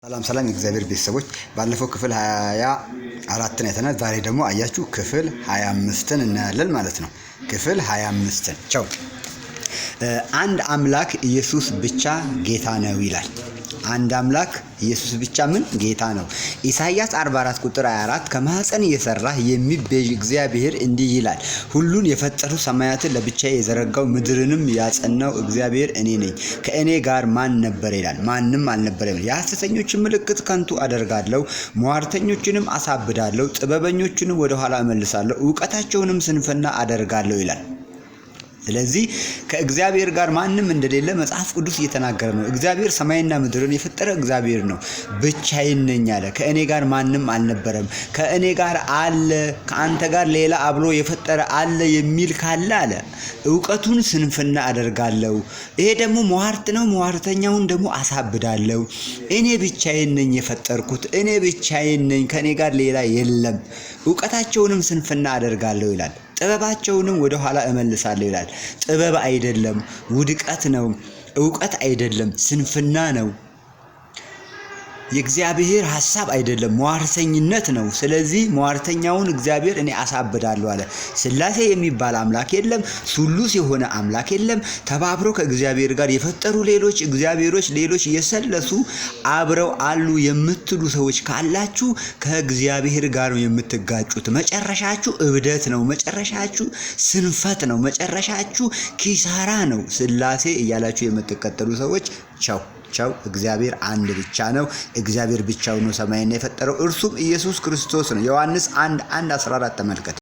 ሰላም የእግዚአብሔር ቤተሰቦች ባለፈው ክፍል 24ን አይተናል። ዛሬ ደግሞ አያችሁ ክፍል 25ን እናያለን ማለት ነው። ክፍል 25ን ቻው። አንድ አምላክ ኢየሱስ ብቻ ጌታ ነው ይላል። አንድ አምላክ ኢየሱስ ብቻ ምን ጌታ ነው። ኢሳይያስ 44 ቁጥር 24 ከማህፀን እየሰራህ የሚቤዥ እግዚአብሔር እንዲህ ይላል፣ ሁሉን የፈጠሩ ሰማያትን ለብቻዬ የዘረጋው ምድርንም ያጸናው እግዚአብሔር እኔ ነኝ። ከእኔ ጋር ማን ነበር ይላል፣ ማንም አልነበረም። የሐሰተኞችን ምልክት ከንቱ አደርጋለሁ፣ ሟርተኞችንም አሳብዳለሁ፣ ጥበበኞችንም ወደ ኋላ እመልሳለሁ፣ ዕውቀታቸውንም ስንፍና አደርጋለሁ ይላል። ስለዚህ ከእግዚአብሔር ጋር ማንም እንደሌለ መጽሐፍ ቅዱስ እየተናገረ ነው። እግዚአብሔር ሰማይና ምድርን የፈጠረ እግዚአብሔር ነው። ብቻዬን ነኝ አለ። ከእኔ ጋር ማንም አልነበረም። ከእኔ ጋር አለ፣ ከአንተ ጋር ሌላ አብሮ የፈጠረ አለ የሚል ካለ አለ ዕውቀቱን ስንፍና አደርጋለሁ። ይሄ ደግሞ ሟርት ነው። ሟርተኛውን ደግሞ አሳብዳለሁ። እኔ ብቻዬን ነኝ የፈጠርኩት፣ እኔ ብቻዬን ነኝ፣ ከእኔ ጋር ሌላ የለም። ዕውቀታቸውንም ስንፍና አደርጋለሁ ይላል። ጥበባቸውንም ወደ ኋላ እመልሳለሁ ይላል። ጥበብ አይደለም፣ ውድቀት ነው። ዕውቀት አይደለም፣ ስንፍና ነው። የእግዚአብሔር ሐሳብ አይደለም፣ ሟርተኝነት ነው። ስለዚህ ሟርተኛውን እግዚአብሔር እኔ አሳብዳለሁ አለ። ሥላሴ የሚባል አምላክ የለም። ሱሉስ የሆነ አምላክ የለም። ተባብሮ ከእግዚአብሔር ጋር የፈጠሩ ሌሎች እግዚአብሔሮች፣ ሌሎች የሰለሱ አብረው አሉ የምትሉ ሰዎች ካላችሁ ከእግዚአብሔር ጋር ነው የምትጋጩት። መጨረሻችሁ እብደት ነው። መጨረሻችሁ ስንፈት ነው። መጨረሻችሁ ኪሳራ ነው። ሥላሴ እያላችሁ የምትከተሉ ሰዎች ቻው ቻው። እግዚአብሔር አንድ ብቻ ነው። እግዚአብሔር ብቻውን ነው ሰማይን የፈጠረው፣ እርሱም ኢየሱስ ክርስቶስ ነው። ዮሐንስ 1:14 ተመልከቱ።